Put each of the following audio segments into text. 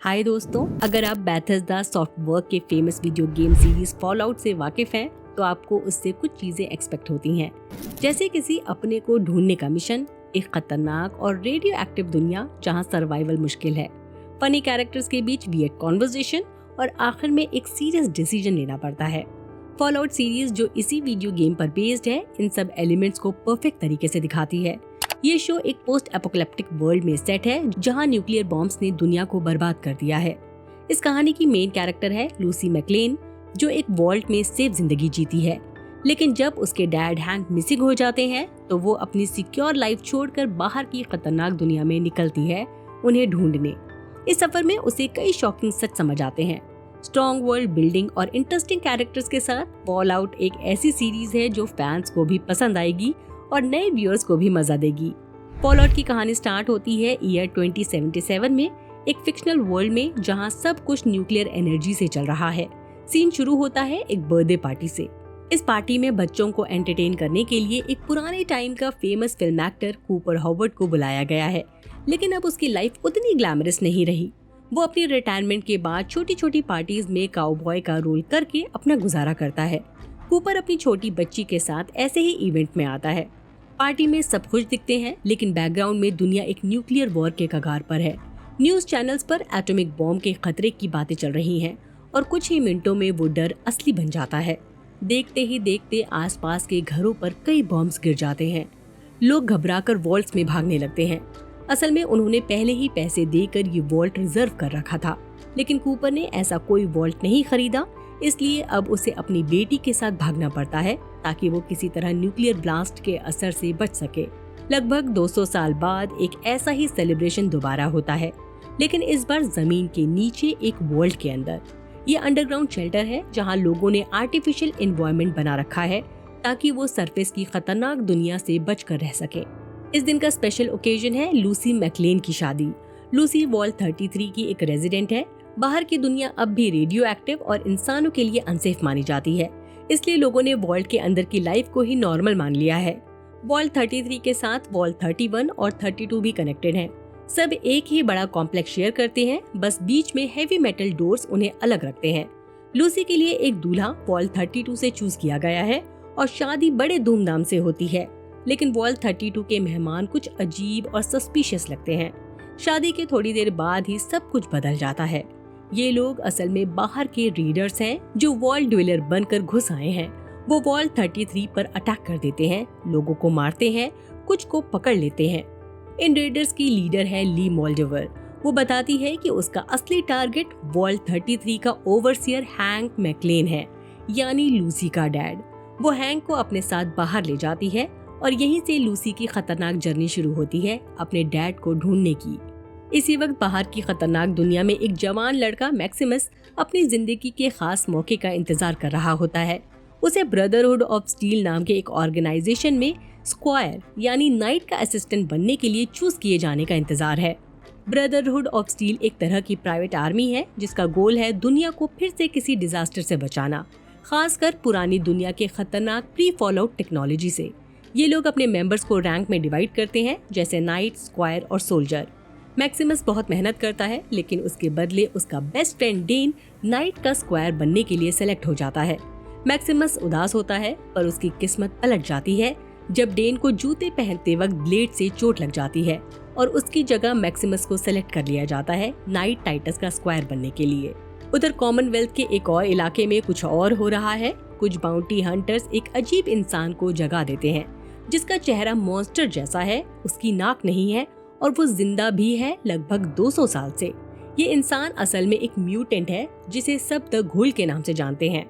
हाय दोस्तों, अगर आप बेथेस्डा सॉफ्टवर्क के famous video game series fallout से वाकिफ हैं, तो आपको उससे कुछ चीजें एक्सपेक्ट होती हैं, जैसे किसी अपने को ढूंढने का मिशन, एक खतरनाक और रेडियो एक्टिव दुनिया जहां सर्वाइवल मुश्किल है, फनी कैरेक्टर्स के बीच वियर्ड कॉन्वर्सेशन और आखिर में एक सीरियस डिसीजन लेना पड़ता है। फॉलआउट सीरीज जो इसी वीडियो गेम पर बेस्ड है, इन सब एलिमेंट्स को परफेक्ट तरीके से दिखाती है। ये शो एक पोस्ट एपोकैलिप्टिक वर्ल्ड में सेट है जहां न्यूक्लियर बॉम्ब्स ने दुनिया को बर्बाद कर दिया है। इस कहानी की मेन कैरेक्टर है लूसी मैक्लेन, जो एक वॉल्ट में सेफ जिंदगी जीती है। लेकिन जब उसके डैड हैंक मिसिंग हो जाते हैं, तो वो अपनी सिक्योर लाइफ छोड़कर बाहर की खतरनाक दुनिया में निकलती है उन्हें ढूंढने। इस सफर में उसे कई शॉकिंग सच समझ आते हैं। स्ट्रॉन्ग वर्ल्ड बिल्डिंग और इंटरेस्टिंग कैरेक्टर्स के साथ फॉलआउट एक ऐसी सीरीज है जो फैंस को भी पसंद आएगी और नए व्यूअर्स को भी मजा देगी। फॉलआउट की कहानी स्टार्ट होती है ईयर 2077 में, एक फिक्शनल वर्ल्ड में जहां सब कुछ न्यूक्लियर एनर्जी से चल रहा है। सीन शुरू होता है एक बर्थडे पार्टी से। इस पार्टी में बच्चों को एंटरटेन करने के लिए एक पुराने टाइम का famous film actor Cooper Howard को बुलाया गया है। लेकिन अब उसकी लाइफ उतनी ग्लैमरस नहीं रही। वो अपनी रिटायरमेंट के बाद छोटी छोटी पार्टीज में काउबॉय का रोल करके अपना गुजारा करता है। कूपर अपनी छोटी बच्ची के साथ ऐसे ही इवेंट में आता है। पार्टी में सब खुश दिखते हैं, लेकिन बैकग्राउंड में दुनिया एक न्यूक्लियर वॉर के कगार पर है। न्यूज चैनल्स पर एटॉमिक बॉम्ब के खतरे की बातें चल रही हैं और कुछ ही मिनटों में वो डर असली बन जाता है। देखते ही देखते आसपास के घरों पर कई बॉम्ब्स गिर जाते हैं। लोग घबराकर वॉल्ट्स में भागने लगते हैं। असल में उन्होंने पहले ही पैसे देकर ये वॉल्ट रिजर्व कर रखा था, लेकिन कूपर ने ऐसा कोई वॉल्ट नहीं खरीदा, इसलिए अब उसे अपनी बेटी के साथ भागना पड़ता है ताकि वो किसी तरह न्यूक्लियर ब्लास्ट के असर से बच सके। लगभग 200 साल बाद एक ऐसा ही सेलिब्रेशन दोबारा होता है, लेकिन इस बार जमीन के नीचे एक वॉल्ट के अंदर। ये अंडरग्राउंड शेल्टर है जहां लोगों ने आर्टिफिशियल एनवायरनमेंट बना रखा है ताकि वो सरफेस की खतरनाक दुनिया से बचकर रह सके। इस दिन का स्पेशल ओकेजन है लूसी मैक्लेन की शादी। लूसी वॉल्ट 33 की एक रेजिडेंट है। बाहर की दुनिया अब भी रेडियो एक्टिव और इंसानों के लिए अनसेफ मानी जाती है, इसलिए लोगों ने वॉल्ट के अंदर की लाइफ को ही नॉर्मल मान लिया है। वॉल्ट 33 के साथ वॉल्ट 31 और 32 भी कनेक्टेड हैं। सब एक ही बड़ा कॉम्प्लेक्स शेयर करते हैं, बस बीच में हेवी मेटल डोर्स उन्हें अलग रखते हैं। लूसी के लिए एक दूल्हा वॉल्ट 32 से चूज किया गया है और शादी बड़े धूमधाम से होती है। लेकिन वॉल्ट 32 के मेहमान कुछ अजीब और सस्पिशियस लगते हैं। शादी के थोड़ी देर बाद ही सब कुछ बदल जाता है। ये लोग असल में बाहर के रीडर्स हैं जो वॉल्ट ड्वेलर बनकर घुस आए हैं। वो वॉल्ट 33 पर अटैक कर देते हैं, लोगों को मारते हैं, कुछ को पकड़ लेते हैं। इन रेडर्स की लीडर है ली मोल्डोवर। वो बताती है कि उसका असली टारगेट वॉल्ट 33 का ओवरसियर हैंक मैक्लेन है, यानी लूसी का डैड। वो हैंक को अपने साथ बाहर ले जाती है और यहीं से लूसी की खतरनाक जर्नी शुरू होती है अपने डैड को ढूंढने की। इसी वक्त बाहर की खतरनाक दुनिया में एक जवान लड़का मैक्सिमस अपनी जिंदगी के खास मौके का इंतजार कर रहा होता है। उसे ब्रदरहुड ऑफ स्टील नाम के एक ऑर्गेनाइजेशन में स्क्वायर यानी नाइट का असिस्टेंट बनने के लिए चूज किए जाने का इंतजार है। ब्रदरहुड ऑफ स्टील एक तरह की प्राइवेट आर्मी है जिसका गोल है दुनिया को फिर से किसी डिजास्टर से बचाना, खासकर पुरानी दुनिया के खतरनाक प्री फॉलआउट टेक्नोलॉजी से। ये लोग अपने मेंबर्स को रैंक में डिवाइड करते हैं, जैसे नाइट, स्क्वायर और सोल्जर। मैक्सिमस बहुत मेहनत करता है, लेकिन उसके बदले उसका बेस्ट फ्रेंड डेन नाइट का स्क्वायर बनने के लिए सेलेक्ट हो जाता है। मैक्सिमस उदास होता है, पर उसकी किस्मत पलट जाती है जब डेन को जूते पहनते वक्त ब्लेड से चोट लग जाती है और उसकी जगह मैक्सिमस को सेलेक्ट कर लिया जाता है नाइट टाइटस का स्क्वायर बनने के लिए। उधर कॉमनवेल्थ के एक और इलाके में कुछ और हो रहा है। कुछ बाउंटी हंटर्स एक अजीब इंसान को जगा देते हैं जिसका चेहरा मॉन्स्टर जैसा है, उसकी नाक नहीं है और वो जिंदा भी है लगभग 200 साल से। ये इंसान असल में एक म्यूटेंट है जिसे सब द घुल के नाम से जानते हैं।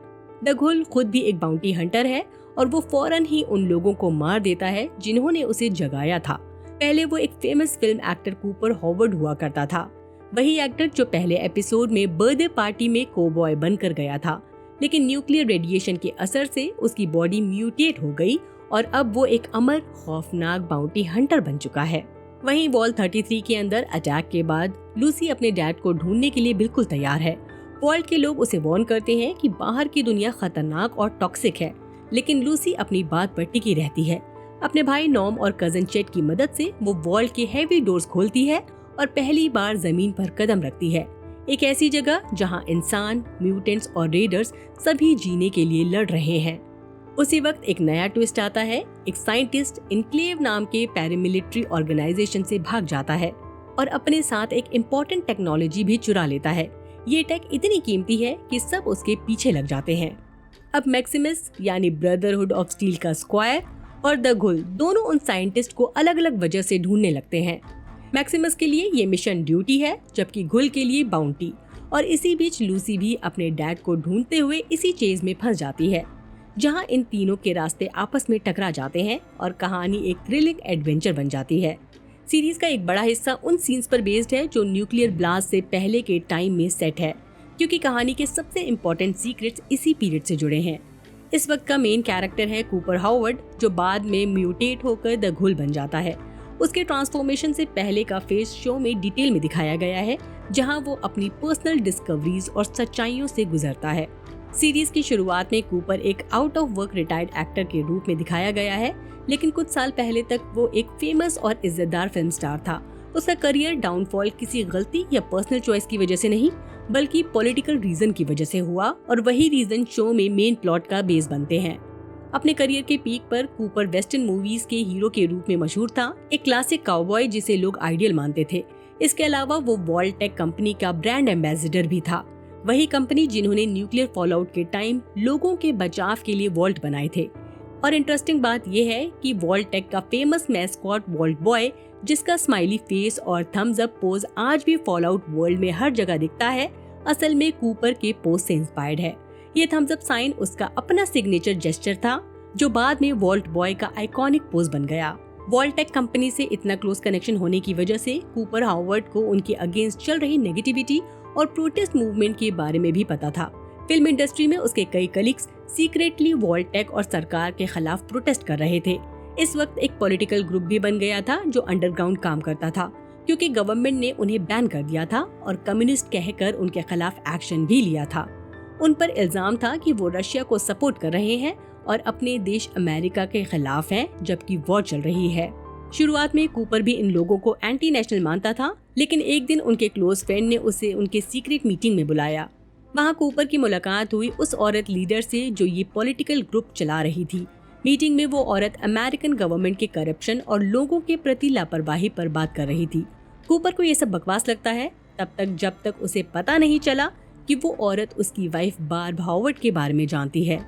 द घुल खुद भी एक बाउंटी हंटर है और वो फौरन ही उन लोगों को मार देता है जिन्होंने उसे जगाया था। पहले वो एक famous film actor Cooper Howard हुआ करता था, वही एक्टर जो पहले एपिसोड में बर्थडे पार्टी में कोबॉय बनकर गया था। लेकिन न्यूक्लियर रेडिएशन के असर से उसकी बॉडी म्यूटेट हो गई और अब वो एक अमर खौफनाक बाउंटी हंटर बन चुका है। वहीं वॉल्ट 33 के अंदर अटैक के बाद लूसी अपने डैड को ढूंढने के लिए बिल्कुल तैयार है। वॉल्ट के लोग उसे वार्न करते हैं कि बाहर की दुनिया खतरनाक और टॉक्सिक है, लेकिन लूसी अपनी बात पर टिकी रहती है। अपने भाई नॉम और कजन चेट की मदद से वो वॉल्ट के हेवी डोर्स खोलती है और पहली बार जमीन पर कदम रखती है। एक ऐसी जगह जहां इंसान, म्यूटेंट्स और रेडर्स सभी जीने के लिए लड़ रहे हैं। उसी वक्त एक नया ट्विस्ट आता है। एक साइंटिस्ट इनक्लेव नाम के पैरामिलिट्री ऑर्गेनाइजेशन से भाग जाता है और अपने साथ एक इम्पोर्टेंट टेक्नोलॉजी भी चुरा लेता है। ये टेक इतनी कीमती है कि सब उसके पीछे लग जाते हैं। अब मैक्सिमस यानी ब्रदरहुड ऑफ स्टील का स्क्वायर और द घुल दोनों उन साइंटिस्ट को अलग अलग वजह से ढूंढने लगते हैं। मैक्सिमस के लिए ये मिशन ड्यूटी है, जबकि घुल के लिए बाउंटी। और इसी बीच लूसी भी अपने डैड को ढूंढते हुए इसी चेज में फंस जाती है, जहां इन तीनों के रास्ते आपस में टकरा जाते हैं और कहानी एक थ्रिलिंग एडवेंचर बन जाती है। सीरीज का एक बड़ा हिस्सा उन सीन्स पर बेस्ड है जो न्यूक्लियर ब्लास्ट से पहले के टाइम में सेट है, क्योंकि कहानी के सबसे इम्पोर्टेंट सीक्रेट्स इसी पीरियड से जुड़े हैं। इस वक्त का मेन कैरेक्टर है कूपर हावर्ड, जो बाद में म्यूटेट होकर द घुल बन जाता है। उसके ट्रांसफॉर्मेशन से पहले का फेज शो में डिटेल में दिखाया गया है, जहां वो अपनी पर्सनल डिस्कवरीज और सच्चाइयों से गुजरता है। सीरीज की शुरुआत में कूपर एक out of work retired actor के रूप में दिखाया गया है, लेकिन कुछ साल पहले तक वो एक फेमस और इज्जतदार फिल्म स्टार था। उसका करियर डाउनफॉल किसी गलती या पर्सनल चॉइस की वजह से नहीं, बल्कि पॉलिटिकल रीजन की वजह से हुआ, और वही रीजन शो में मेन प्लॉट का बेस बनते हैं। अपने करियर के पीक पर कूपर वेस्टर्न मूवीज के हीरो के रूप में मशहूर था, एक क्लासिक काउबॉय जिसे लोग आइडियल मानते थे। इसके अलावा वो वॉल्टेक कंपनी का ब्रांड एम्बेसडर भी था, वही कंपनी जिन्होंने न्यूक्लियर फॉलआउट के टाइम लोगों के बचाव के लिए वॉल्ट बनाए थे। और इंटरेस्टिंग बात यह है कि वॉल्टेक का फेमस मैस्कॉट वॉल्ट बॉय, जिसका स्माइली फेस और थम्स अप पोज आज भी फॉलआउट वर्ल्ड में हर जगह दिखता है, असल में कूपर के पोज से इंस्पायर्ड है। ये थम्स अप साइन उसका अपना सिग्नेचर जेस्चर था, जो बाद में वॉल्ट बॉय का आइकॉनिक पोज बन गया। वॉल्टेक कंपनी से इतना क्लोज कनेक्शन होने की वजह से कूपर हावर्ड को उनके अगेंस्ट चल रही नेगेटिविटी और प्रोटेस्ट मूवमेंट के बारे में भी पता था। फिल्म इंडस्ट्री में उसके कई कलीग्स सीक्रेटली वॉल्टेक और सरकार के खिलाफ प्रोटेस्ट कर रहे थे। इस वक्त एक पॉलिटिकल ग्रुप भी बन गया था जो अंडरग्राउंड काम करता था, क्योंकि गवर्नमेंट ने उन्हें बैन कर दिया था और कम्युनिस्ट कहकर उनके खिलाफ एक्शन भी लिया था। उन पर इल्जाम था कि वो रशिया को सपोर्ट कर रहे हैं और अपने देश अमेरिका के खिलाफ हैं, जबकि वॉर चल रही है। शुरुआत में कूपर भी इन लोगों को एंटी नेशनल मानता था, लेकिन एक दिन उनके क्लोज फ्रेंड ने उसे उनके सीक्रेट मीटिंग में बुलाया। वहाँ कूपर की मुलाकात हुई उस औरत लीडर से जो ये पॉलिटिकल ग्रुप चला रही थी। मीटिंग में वो औरत अमेरिकन गवर्नमेंट के करप्शन और लोगों के प्रति लापरवाही पर बात कर रही थी। कूपर को ये सब बकवास लगता है तब तक जब तक उसे पता नहीं चला कि वो औरत उसकी वाइफ बार्ब हावर्ड के बारे में जानती है।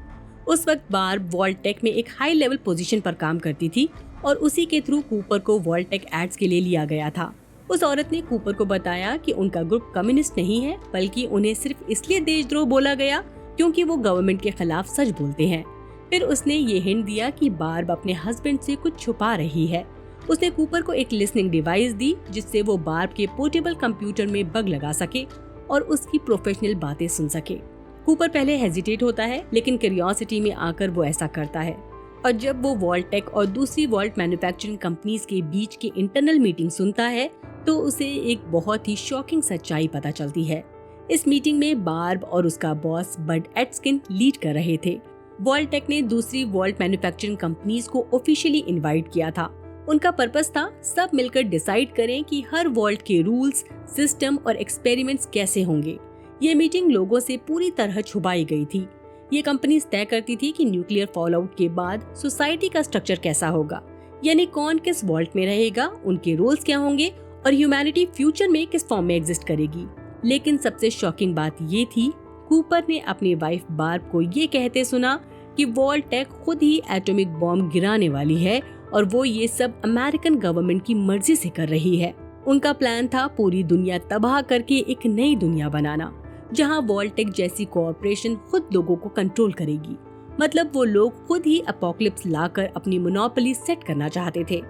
उस वक्त बार्ब वॉल्टेक में एक हाई लेवल पोजीशन पर काम करती थी और उसी के थ्रू कूपर को वॉल्टेक एड्स के लिए लिया गया था। उस औरत ने कूपर को बताया कि उनका ग्रुप कम्युनिस्ट नहीं है, बल्कि उन्हें सिर्फ इसलिए देशद्रोह बोला गया क्योंकि वो गवर्नमेंट के खिलाफ सच बोलते हैं। फिर उसने ये हिंट दिया कि बार्ब अपने हस्बैंड से कुछ छुपा रही है। उसने कूपर को एक लिसनिंग डिवाइस दी जिससे वो बार्ब के पोर्टेबल कंप्यूटर में बग लगा सके और उसकी प्रोफेशनल बातें सुन सके। कूपर पहले हेजिटेट होता है, लेकिन क्यूरियोसिटी में आकर वो ऐसा करता है। और जब वो वॉल्टेक और दूसरी वॉल्ट मैन्युफैक्चरिंग कंपनीज के बीच की इंटरनल मीटिंग सुनता है तो उसे एक बहुत ही शॉकिंग सच्चाई पता चलती है। इस मीटिंग में बार्ब और उसका बॉस बड एटकिन लीड कर रहे थे। वॉल्टेक ने दूसरी वॉल्ट मैन्युफैक्चरिंग कंपनीज को ऑफिशियली इनवाइट किया था। उनका पर्पस था सब मिलकर डिसाइड करें कि हर वॉल्ट के रूल्स, सिस्टम और एक्सपेरिमेंट्स कैसे होंगे। ये मीटिंग लोगों से पूरी तरह छुपाई गई थी। ये कंपनीज तय करती थी कि न्यूक्लियर फॉलआउट के बाद सोसाइटी का स्ट्रक्चर कैसा होगा, यानी कौन किस वॉल्ट में रहेगा, उनके रोल्स क्या होंगे और ह्यूमैनिटी फ्यूचर में किस फॉर्म में एग्जिस्ट करेगी। लेकिन सबसे शॉकिंग बात ये थी, कूपर ने अपनी वाइफ बार्ब को ये कहते सुना कि वॉल्टेक खुद ही एटॉमिक बॉम्ब गिराने वाली है और वो ये सब अमेरिकन गवर्नमेंट की मर्जी से कर रही है। उनका प्लान था पूरी दुनिया तबाह करके एक नई दुनिया बनाना, जहां वॉल्टेक जैसी कॉर्पोरेशन खुद लोगों को कंट्रोल करेगी। मतलब वो लोग खुद ही अपोकलिप्स लाकर अपनी मोनोपोली सेट करना चाहते थे।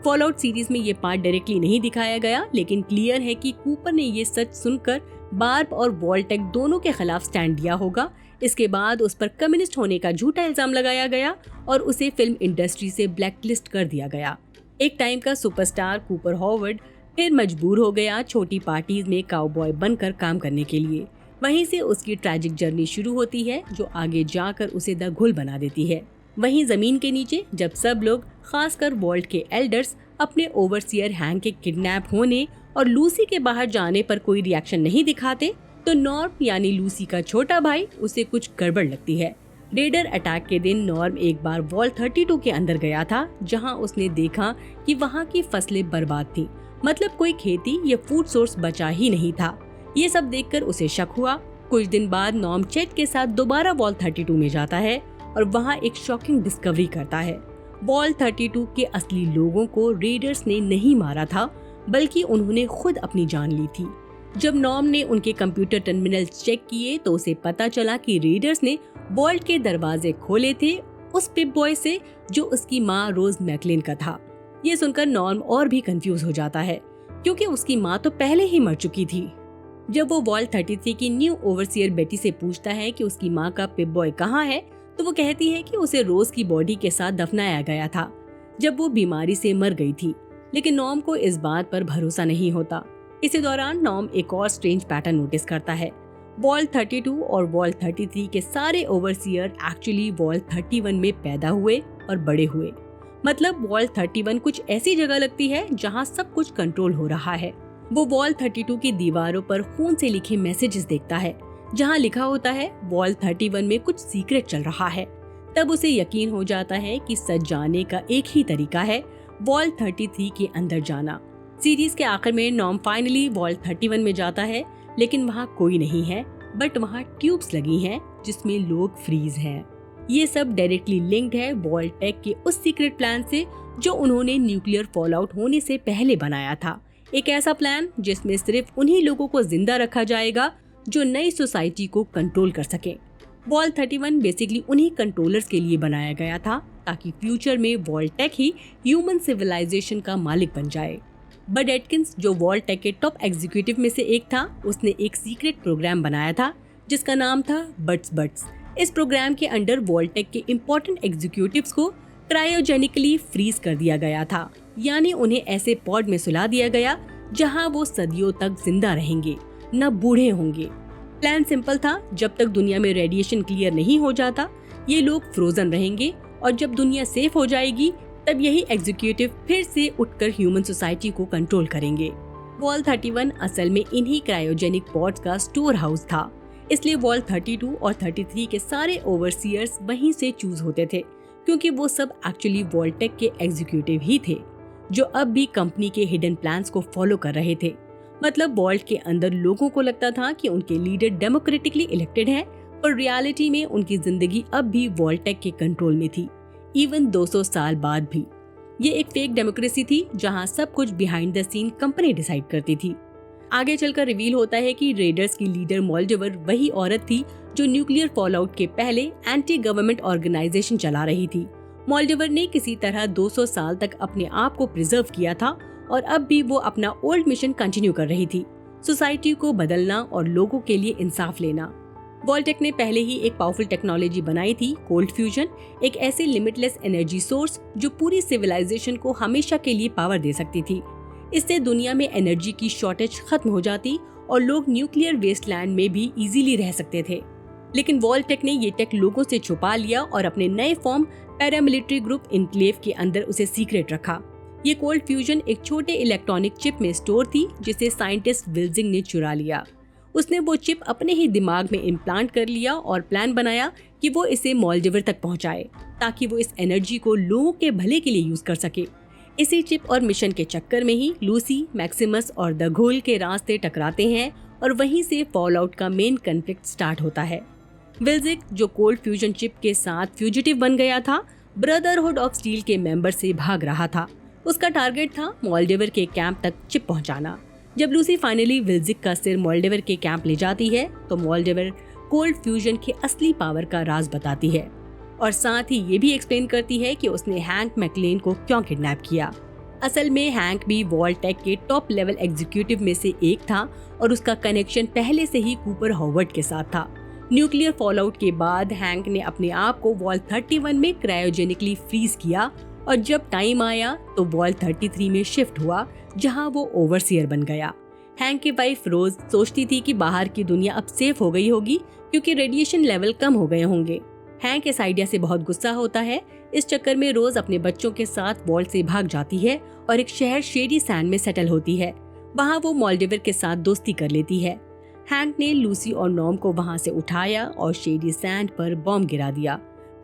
फॉलआउट सीरीज में ये पार्ट डायरेक्टली नहीं दिखाया गया, लेकिन क्लियर है कि कूपर ने ये सच सुनकर बार्ब और वॉल्टेक दोनों के खिलाफ स्टैंड लिया होगा। इसके बाद उस पर कम्युनिस्ट होने का झूठा इल्जाम लगाया गया और उसे फिल्म इंडस्ट्री से ब्लैकलिस्ट कर दिया गया। एक टाइम का सुपरस्टार कूपर हावर्ड फिर मजबूर हो गया छोटी पार्टीज में काउबॉय बनकर काम करने के लिए। वहीं से उसकी ट्रैजिक जर्नी शुरू होती है, जो आगे जाकर उसे द घुल बना देती है। वहीं जमीन के नीचे जब सब लोग, खासकर वॉल्ट के एल्डर्स, अपने ओवरसियर हैंक के किडनैप होने और लूसी के बाहर जाने पर कोई रिएक्शन नहीं दिखाते तो नॉर्म यानी लूसी का छोटा भाई उसे कुछ गड़बड़ लगती है। रेडर अटैक के दिन नॉर्म एक बार वॉल्ट 32 के अंदर गया था, जहां उसने देखा कि वहां की फसलें बर्बाद थी, मतलब कोई खेती या फूड सोर्स बचा ही नहीं था। ये सब देखकर उसे शक हुआ। कुछ दिन बाद नॉर्म चेट के साथ दोबारा वॉल्ट 32 में जाता है और वहाँ एक शॉकिंग डिस्कवरी करता है। वॉल्ट 32 के असली लोगों को रेडर्स ने नहीं मारा था, बल्कि उन्होंने खुद अपनी जान ली थी। जब नॉर्म ने उनके कंप्यूटर टर्मिनल चेक किए तो उसे पता चला कि रेडर्स ने वॉल्ट के दरवाजे खोले थे उस पिप बॉय से जो उसकी माँ रोज मैकलिन का था। ये सुनकर नॉर्म और भी कंफ्यूज हो जाता है, क्योंकि उसकी माँ तो पहले ही मर चुकी थी। जब वो वॉल्ट 33 की न्यू ओवरसियर बेटी से पूछता है कि उसकी माँ का पिप बॉय कहाँ है, तो वो कहती है कि उसे रोज की बॉडी के साथ दफनाया गया था जब वो बीमारी से मर गई थी। लेकिन नॉर्म को इस बात पर भरोसा नहीं होता। इसी दौरान नॉर्म एक और स्ट्रेंज पैटर्न नोटिस करता है। वॉल्ट 32 और वॉल्ट 33 के सारे ओवरसियर एक्चुअली वॉल्ट 31 में पैदा हुए और बड़े हुए। मतलब वॉल्ट 31 कुछ ऐसी जगह लगती है जहाँ सब कुछ कंट्रोल हो रहा है। वो वॉल्ट 32 की दीवारों पर खून से लिखे मैसेजेस देखता है, जहाँ लिखा होता है वॉल्ट 31 में कुछ सीक्रेट चल रहा है। तब उसे यकीन हो जाता है कि सच जानने का एक ही तरीका है, वॉल्ट 33 के अंदर जाना। सीरीज के आखिर में नॉर्म फाइनली वॉल्ट 31 में जाता है, लेकिन वहाँ कोई नहीं है, बट वहाँ ट्यूब्स लगी हैं जिसमें लोग फ्रीज हैं। ये सब डायरेक्टली लिंक्ड है वॉल्ट टेक के उस सीक्रेट प्लान से जो उन्होंने न्यूक्लियर फॉलआउट होने से पहले बनाया था। एक ऐसा प्लान जिसमें सिर्फ उन्हीं लोगों को जिंदा रखा जाएगा जो नई सोसाइटी को कंट्रोल कर सके। वॉल्ट 31 बेसिकली उन्हीं कंट्रोलर्स के लिए बनाया गया था ताकि फ्यूचर में वॉल्ट टेक ही ह्यूमन सिविलाइजेशन का मालिक बन जाए। बड एटकिंस, जो वॉल्ट टेक के टॉप एग्जीक्यूटिव में से एक था, उसने एक सीक्रेट प्रोग्राम बनाया था जिसका नाम था बट्स। इस प्रोग्राम के अंडर वॉल्ट टेक के इम्पोर्टेंट एग्जीक्यूटिव्स को क्रायोजेनिकली फ्रीज कर दिया गया था, यानी उन्हें ऐसे पॉड में सुला दिया गया जहां वो सदियों तक जिंदा रहेंगे, न बूढ़े होंगे। प्लान सिंपल था, जब तक दुनिया में रेडिएशन क्लियर नहीं हो जाता ये लोग फ्रोजन रहेंगे, और जब दुनिया सेफ हो जाएगी तब यही एग्जीक्यूटिव फिर से उठकर ह्यूमन सोसाइटी को कंट्रोल करेंगे। वॉल्ट 31 असल में इन्हीं क्रायोजेनिक पॉड्स का स्टोर हाउस था, इसलिए वॉल्ट 32 और 33 के सारे ओवरसियर्स वहीं से चूज होते थे, क्योंकि वो सब एक्चुअली वॉल्ट टेक के एग्जीक्यूटिव ही थे जो अब भी कंपनी के हिडन प्लान्स को फॉलो कर रहे थे। मतलब वॉल्ट के अंदर लोगों को लगता था कि उनके लीडर डेमोक्रेटिकली इलेक्टेड हैं, पर रियलिटी में उनकी जिंदगी अब भी वॉल्ट टेक के कंट्रोल में थी, इवन 200 साल बाद भी। ये एक फेक डेमोक्रेसी थी जहां सब कुछ behind the scene company decide करती थी। आगे चलकर रिवील होता है कि रेडर्स की लीडर मॉल्डेवर वही औरत थी जो न्यूक्लियर फॉलआउट के पहले एंटी गवर्नमेंट ऑर्गेनाइजेशन चला रही थी। मॉल्डेवर ने किसी तरह 200 साल तक अपने आप को प्रिजर्व किया था और अब भी वो अपना ओल्ड मिशन कंटिन्यू कर रही थी, सोसाइटी को बदलना और लोगों के लिए इंसाफ लेना। वॉल्ट टेक ने पहले ही एक पावरफुल टेक्नोलॉजी बनाई थी, कोल्ड फ्यूजन, एक ऐसे लिमिटलेस एनर्जी सोर्स जो पूरी सिविलाइजेशन को हमेशा के लिए पावर दे सकती थी। इससे दुनिया में एनर्जी की शॉर्टेज खत्म हो जाती और लोग न्यूक्लियर वेस्टलैंड में भी इजीली रह सकते थे। लेकिन वॉल्ट टेक ने ये टेक लोगों से छुपा लिया और अपने नए फॉर्म पैरामिलिट्री ग्रुप इनक्लेव के अंदर उसे सीक्रेट रखा। ये कोल्ड फ्यूजन एक छोटे इलेक्ट्रॉनिक चिप में स्टोर थी जिसे साइंटिस्ट विल्जिंग ने चुरा लिया। उसने वो चिप अपने ही दिमाग में इम्प्लांट कर लिया और प्लान बनाया कि वो इसे मॉल्डेवर तक पहुंचाए ताकि वो इस एनर्जी को लोगों के भले के लिए यूज कर सके। इसी चिप और मिशन के चक्कर में ही लूसी, मैक्सिमस और द घोल के रास्ते टकराते हैं और वहीं से फॉलआउट का मेन कॉन्फ्लिक्ट स्टार्ट होता है। विल्जिग, जो कोल्ड फ्यूजन चिप के साथ फ्यूजिटिव बन गया था, ब्रदरहुड ऑफ स्टील के मेंबर से भाग रहा था। उसका टारगेट था मॉल्डेवर के कैंप तक चिप पहुंचाना। जब लूसी फाइनली विल्जिग का सिर मॉल्डेवर के कैंप ले जाती है तो मॉल्डेवर कोल्ड फ्यूजन के असली पावर का राज बताती है और साथ ही ये भी एक्सप्लेन करती है कि उसने हैंक मैकलेन को क्यों किडनैप किया। असल में हैंक भी वॉल्ट टेक के टॉप लेवल एग्जीक्यूटिव में से एक था और उसका कनेक्शन पहले से ही कूपर हॉवर्ड के साथ था। न्यूक्लियर फॉलआउट के बाद हैंक ने अपने आप को वॉल्ट 31 में क्रायोजेनिकली फ्रीज किया और जब टाइम आया तो वॉल्ट 33 में शिफ्ट हुआ जहां वो ओवरसियर बन गया। हैंक की वाइफ रोज सोचती थी कि बाहर की दुनिया अब सेफ हो गई होगी क्योंकि रेडिएशन लेवल कम हो गए होंगे। हैंक इस आइडिया से बहुत गुस्सा होता है। इस चक्कर में रोज अपने बच्चों के साथ वॉल्ट से भाग जाती है और एक शहर शेडी सैंड में सेटल होती है। वहाँ वो मॉल्डिवर के साथ दोस्ती कर लेती है। हैंक ने लूसी और नॉर्म को वहाँ से उठाया और शेडी सैंड पर बॉम्ब गिरा दिया,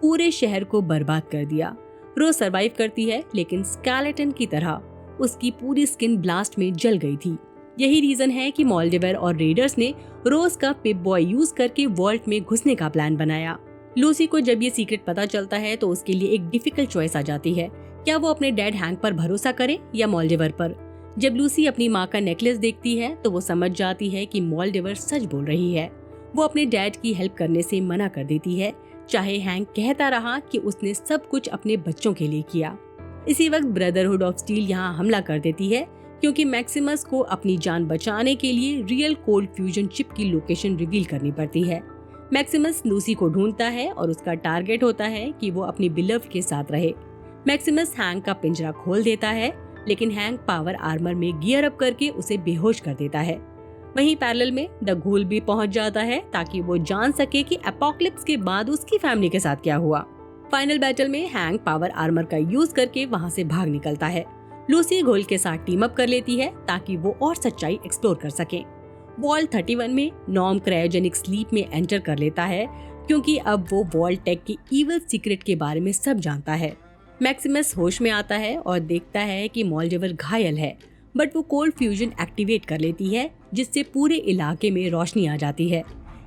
पूरे शहर को बर्बाद कर दिया। रोज सरवाइव करती है, लेकिन स्केलेटन की तरह उसकी पूरी स्किन ब्लास्ट में जल गई थी। यही रीजन है कि मॉल्डिवर और रेडर्स ने रोज का पिप बॉय यूज करके वॉल्ट में घुसने का प्लान बनाया। लूसी को जब ये सीक्रेट पता चलता है तो उसके लिए एक डिफिकल्ट चॉइस आ जाती है। क्या वो अपने डैड हैंक पर भरोसा करे या मॉल्डिवर पर? जब लूसी अपनी माँ का नेकलेस देखती है तो वो समझ जाती है कि मॉल्डिवर सच बोल रही है। वो अपने डैड की हेल्प करने से मना कर देती है, चाहे हैंक कहता रहा कि उसने सब कुछ अपने बच्चों के लिए किया। इसी वक्त ब्रदरहुड ऑफ स्टील यहाँ हमला कर देती है, क्योंकि मैक्सिमस को अपनी जान बचाने के लिए रियल कोल्ड फ्यूजन चिप की लोकेशन रिवील करनी पड़ती है। मैक्सिमस लूसी को ढूंढता है और उसका टारगेट होता है कि वो अपनी बिलव्ड के साथ रहे। मैक्सिमस हैंक का पिंजरा खोल देता है, लेकिन हैंक पावर आर्मर में गियर अप करके उसे बेहोश कर देता है। वहीं पैरेलल में द घूल भी पहुंच जाता है ताकि वो जान सके कि एपोकलिप्स के बाद उसकी फैमिली के साथ क्या हुआ। फाइनल बैटल में हैंक पावर आर्मर का यूज करके वहां से भाग निकलता है। लूसी घोल के साथ टीम अप कर लेती है ताकि वो और सच्चाई एक्सप्लोर कर सके। वॉल्ट 31 में नॉर्म क्रायोजेनिक स्लीप में एंटर कर लेता है, क्योंकि अब वो वॉल्ट टेक के इविल सीक्रेट के बारे में सब जानता है। मैक्सिमस होश में आता है और देखता है कि मॉल्डिवर घायल है, बट वो कोल्ड फ्यूजन एक्टिवेट कर लेती है, जिससे पूरे इलाके में रोशनी आ जाती है।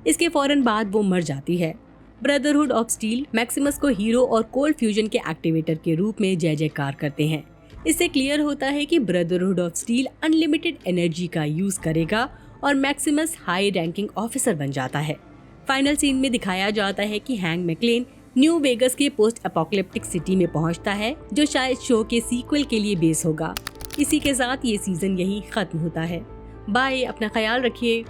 इसके फौरन बाद वो मर जाती है। ब्रदरहुड ऑफ स्टील मैक्सिमस को हीरो और कोल्ड फ्यूजन के एक्टिवेटर के रूप में जय जयकार करते हैं। इससे क्लियर होता है कि brotherhood of steel unlimited energy का यूज करेगा और मैक्सिमस हाई रैंकिंग ऑफिसर बन जाता है। फाइनल सीन में दिखाया जाता है कि हैंक मैक्लेन न्यू वेगस के पोस्ट एपोकलिप्टिक सिटी में पहुंचता है, जो शायद शो के सीक्वल के लिए बेस होगा। इसी के साथ ये सीजन यही खत्म होता है। बाय, अपना ख्याल रखिए।